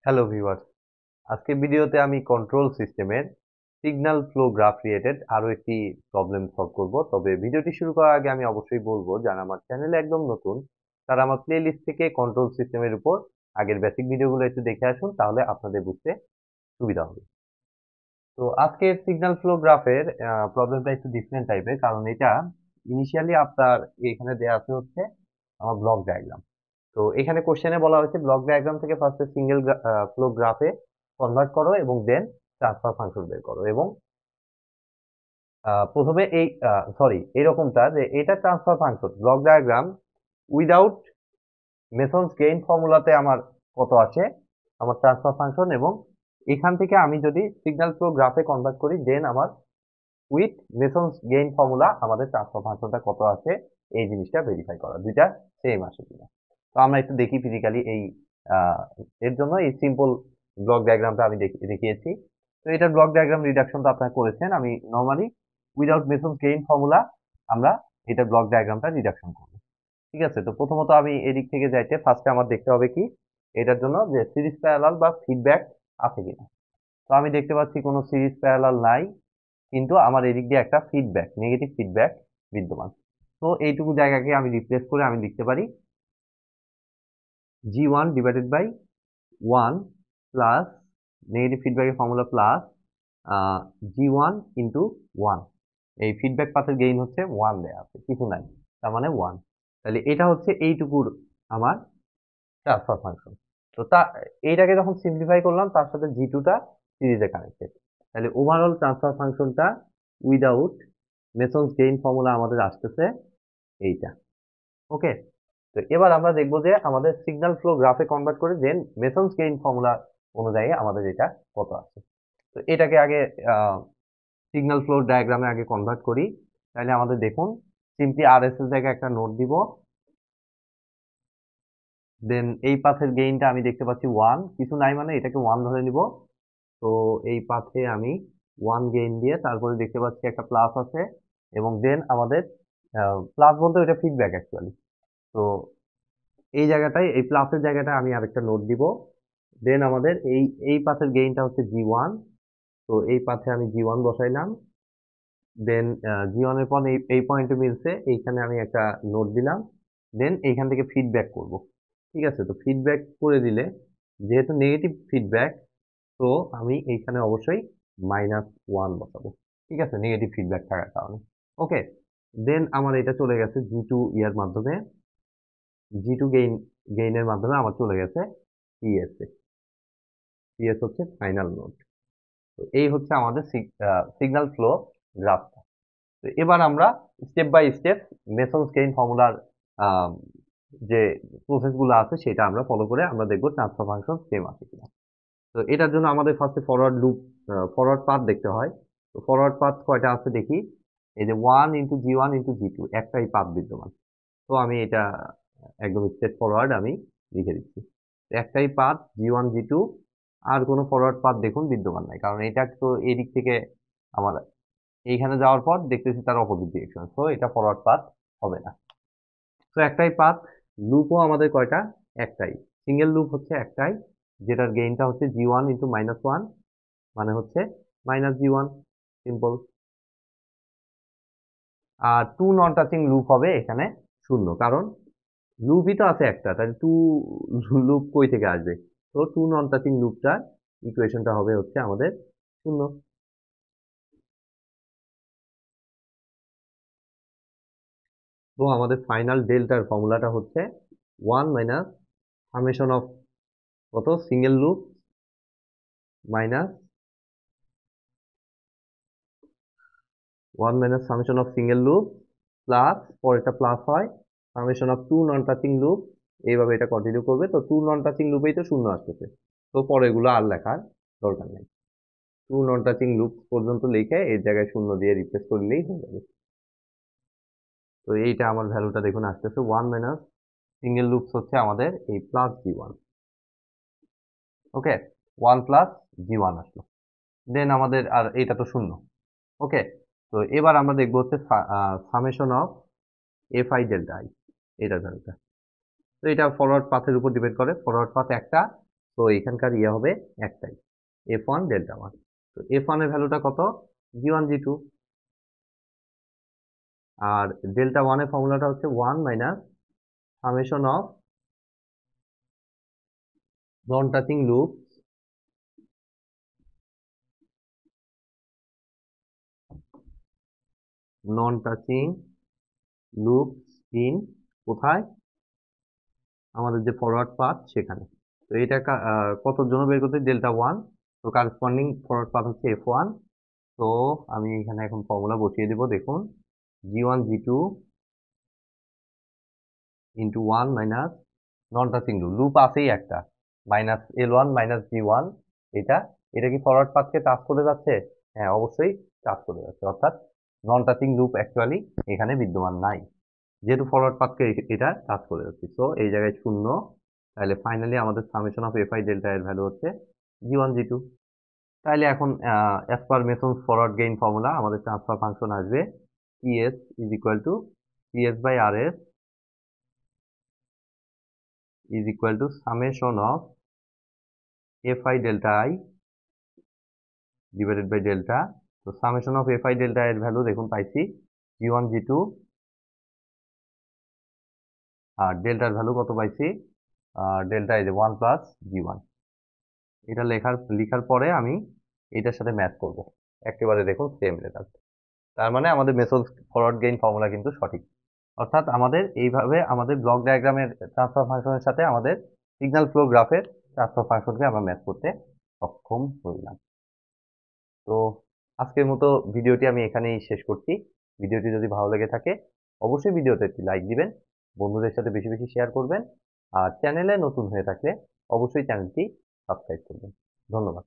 Hello viewers, আজকের ভিডিওতে আমি কন্ট্রোল সিস্টেমের সিগন্যাল ফ্লো গ্রাফ রিলেটেড আরো একটি প্রবলেম সলভ করব। তবে ভিডিওটি শুরু করার আগে আমি অবশ্যই বলবো যারা আমার চ্যানেলে একদম নতুন তারা আমার প্লেলিস্ট থেকে কন্ট্রোল সিস্টেমের উপর আগের বেসিক ভিডিওগুলো একটু দেখে আসুন, তাহলে আপনাদের বুঝতে সুবিধা হবে। তো আজকের সিগন্যাল ফ্লো গ্রাফের প্রবলেমটা একটু ডিফারেন্ট টাইপের, কারণ এটা ইনিশিয়ালি আপনার এখানে দেওয়া আছে হচ্ছে আমার ব্লক ডায়াগ্রাম। তো এখানে কোশ্চেনে বলা হয়েছে ব্লক ডায়াগ্রাম থেকে ফার্স্টে সিঙ্গেল ফ্লো গ্রাফে কনভার্ট করো এবং দেন ট্রান্সফার ফাংশন বের করো। এবং প্রথমে এই সরি এরকমটা যে এটা transfer function block diagram without Mason's gain ফর্মুলাতে আমার কত আসে আমার ট্রান্সফার ফাংশন, এবং এখান থেকে আমি যদি সিগন্যাল ফ্লো গ্রাফে কনভার্ট করি দেন আমার উইথ মেসনস গেইন ফর্মুলা আমাদের ট্রান্সফার ফাংশনটা কত আছে এই জিনিসটা ভেরিফাই করা, দুইটা সেম আসে কিনা। তো আমরা একটু দেখি ফিজিক্যালি এই আহ, এর জন্য এই সিম্পল ব্লক ডায়াগ্রামটা আমি দেখিয়েছি। তো এটার ব্লক ডায়াগ্রাম রিডাকশন তো আপনারা করেছেন, আমি normally without Mason's gain formula আমরা এটা ব্লক ডায়াগ্রামটা রিডাকশন করব। ঠিক আছে, তো প্রথমত আমি এদিক থেকে যাইতে ফার্স্টে আমার দেখতে হবে কি এটার জন্য যে সিরিজ প্যারালাল বা ফিডব্যাক আছে কিনা। তো আমি দেখতে পাচ্ছি কোনো সিরিজ প্যারালাল নাই, কিন্তু আমার এদিক দিয়ে একটা ফিডব্যাক নেগেটিভ ফিডব্যাক বিদ্যমান। তো এইটুকু জায়গাকে আমি রিপ্লেস করে আমি লিখতে পারি G1 divided by 1 plus negative ফিডব্যাকের ফর্মুলা প্লাস G1 ইন্টু 1। এই ফিডব্যাক পাথের গেইন হচ্ছে 1 দেয়া আছে, কিছু নাই, তার মানে 1। তাহলে এটা হচ্ছে এইটুকুর আমার ট্রান্সফার ফাংশন। তো এইটাকে যখন সিম্পলিফাই করলাম তার সাথে G2 টা সিরিজে কানেক্টেড, তাহলে ওভারঅল ট্রান্সফার ফাংশনটা উইদাউট মেসনস গেইন ফর্মুলা আমাদের আসতেছে এইটা। ওকে, তো এবার আমরা দেখবো যে আমাদের সিগন্যাল ফ্লো গ্রাফে কনভার্ট করে দেন মেসনস গেইন ফর্মুলা অনুযায়ী আমাদের এটা কত আছে। তো এটাকে আগে সিগন্যাল ফ্লো ডায়াগ্রামে আগে কনভার্ট করি। তাহলে আমাদের দেখুন সিম্পলি আর এস এর জায়গায় একটা নোট দিব, দেন এই পাথের গেইনটা আমি দেখতে পাচ্ছি 1, কিছু নাই মানে এটাকে 1 ধরে নিব। তো এই পাথে আমি 1 গেইন দিয়ে তারপরে দেখতে পাচ্ছি একটা প্লাস আছে, এবং দেন আমাদের প্লাস বলতে এটা ফিডব্যাক অ্যাকচুয়ালি। তো এই জায়গাটায় এই প্লাসের জায়গাটায় আমি আরেকটা নোট দিব। দেন আমাদের এই পাথের গেইনটা হচ্ছে G1। তো এই পাথে আমি G1 বসাইলাম। দেন G1 এর পর এই পয়েন্টে মিলছে, এইখানে আমি একটা নোট দিলাম। দেন এইখান থেকে ফিডব্যাক করব। ঠিক আছে, তো ফিডব্যাক করে দিলে যেহেতু নেগেটিভ ফিডব্যাক, তো আমি এইখানে অবশ্যই -1 বসাবো। ঠিক আছে, নেগেটিভ ফিডব্যাক থাকার কারণে। ওকে, দেন আমার এটা চলে গেছে G2 ইয়ার মাধ্যমে, G2 গেইনের মাধ্যমে আমার চলে গেছে PS এ। PS হচ্ছে ফাইনাল নোড। তো এই হচ্ছে আমাদের সিগন্যাল ফ্লো গ্রাফটা। তো এবার আমরা স্টেপ বাই স্টেপ মেসনস গেইন ফর্মুলার যে প্রসেস গুলো আছে সেটা আমরা ফলো করে আমরা দেখবো ট্রান্সফার ফাংশন সেম আছে কিনা। তো এটার জন্য আমাদের ফার্স্টে ফরওয়ার্ড লুপ ফরওয়ার্ড পাথ দেখতে হয়। তো ফরওয়ার্ড পাথ কয়টা আছে দেখি। এই যে 1 × G1 × G2 একটাই পাথ বিদ্যমান। তো আমি এটা একদম স্ট্রেট ফরওয়ার্ড আমি লিখে দিচ্ছি, একটাই পাথ G1 G2, আর কোনো ফরওয়ার্ড পাথ দেখুন বিদ্যমান নাই, কারণ এটা তো এই দিক থেকে আমার এইখানে যাওয়ার পর দেখতেছি তার অপোজিট ডিরেকশন, তো এটা ফরওয়ার্ড পাথ হবে না। তো একটাই পাথ, লুপও আমাদের কয়টা, একটাই, সিঙ্গেল লুপ হচ্ছে একটাই, যেটার গেইনটা হচ্ছে G1 × -1 মানে হচ্ছে -G1, সিম্পল। আর টু নন টাচিং লুপ হবে এখানে শূন্য, কারণ লুপই তো আছে একটা, তাহলে টু লুপ কই থেকে আসবে। তো টু নন টাচিং লুপটার ইকুয়েশনটা হবে হচ্ছে আমাদের শূন্য। তো আমাদের ফাইনাল ডেল্টার ফর্মুলাটা হচ্ছে 1 মাইনাস সামেশন অফ কত single loop minus 1 minus summation of single loop plus, পরেরটা প্লাস হয়, summation of two non touching loop. এইভাবে এটা কন্টিনিউ করবে। তো টু নন টাচিং লুপেই তো শূন্য আসতেছে, তো পরেরগুলো আর লেখার দরকার নেই। টু নন টাচিং লুপ পর্যন্ত লিখে এর জায়গায় শূন্য দিয়ে রিপ্লেস করলেই হয়ে যাবে। তো এইটা আমার ভ্যালুটা দেখুন আসতেছে 1 মাইনাস সিঙ্গেল লুপস হচ্ছে আমাদের এই প্লাস G1। ওকে, 1 প্লাস G1 আসলো, দেন আমাদের আর এইটা তো শূন্য। ওকে, তো এবার আমরা দেখবো হচ্ছে summation of Fi delta I, এটার ভ্যালুটা। তো এটা ফরওয়ার্ড পাথের উপর ডিপেন্ড করে, ফরওয়ার্ড পাথ একটা, তো এখানকার ইয়ে হবে একটাই, F1 ডেল্টা 1। তো F1 এর ভ্যালুটা কত? G1 G2। আর ডেল্টা 1 এর ফর্মুলাটা হচ্ছে 1 minus summation of non touching loop in কোথায়? আমাদের যে ফরওয়ার্ড পাথ সেখানে। তো এটা কতর জন্য বের করতে? ডেল্টা 1। তো কারেসপন্ডিং ফরওয়ার্ড পাথ হচ্ছে F1। তো আমি এখানে এখন ফর্মুলা বসিয়ে দেব। দেখুন, G1 G2 ইন্টু 1 মাইনাস নন টাচিং লুপ আছেই একটা, মাইনাস L1 মাইনাস G1। এটা এটা কি ফরওয়ার্ড পাথকে টাচ করে যাচ্ছে? হ্যাঁ, অবশ্যই টাচ করে যাচ্ছে, অর্থাৎ নন টাচিং লুপ অ্যাকচুয়ালি এখানে বিদ্যমান নাই, যেহেতু ফরওয়ার্ড পাথকে এটা টাচ করে যাচ্ছে। সো এই জায়গায় 0। তাহলে ফাইনালি আমাদের সামেশন অফ এফআই ডেল্টা এর ভ্যালু হচ্ছে G1 G2। তাহলে এখন as per Mason's forward gain formula আমাদের ট্রান্সফার ফাংশন আসবে TS is equal to TS by RS is equal to summation of fi delta I divided by delta। তো summation of fi delta এর value দেখুন পাইছি G1 G2, আর ডেল্টার value কত পাইছি? Delta এই যে 1 প্লাস G1। এটা লিখার পরে আমি এটার সাথে ম্যাচ করব, একেবারে দেখুন সেম রেজাল্ট। তার মানে আমাদের মেসনস ফরওয়ার্ড গেইন ফর্মুলা কিন্তু সঠিক। অর্থাৎ আমাদের এইভাবে আমাদের ব্লক ডায়াগ্রামের ট্রান্সফার ফাংশনের সাথে আমাদের সিগন্যাল ফ্লো গ্রাফের ট্রান্সফার ফাংশনকে আমরা ম্যাচ করতে সক্ষম হইলাম। তো আজকের মতো ভিডিওটি আমি এখানেই শেষ করছি। ভিডিওটি যদি ভালো লেগে থাকে অবশ্যই ভিডিওতে একটি লাইক দিবেন, বন্ধুদের সাথে বেশি বেশি শেয়ার করবেন, আর চ্যানেলে নতুন হয়ে থাকলে অবশ্যই চ্যানেলটি সাবস্ক্রাইব করবেন। ধন্যবাদ।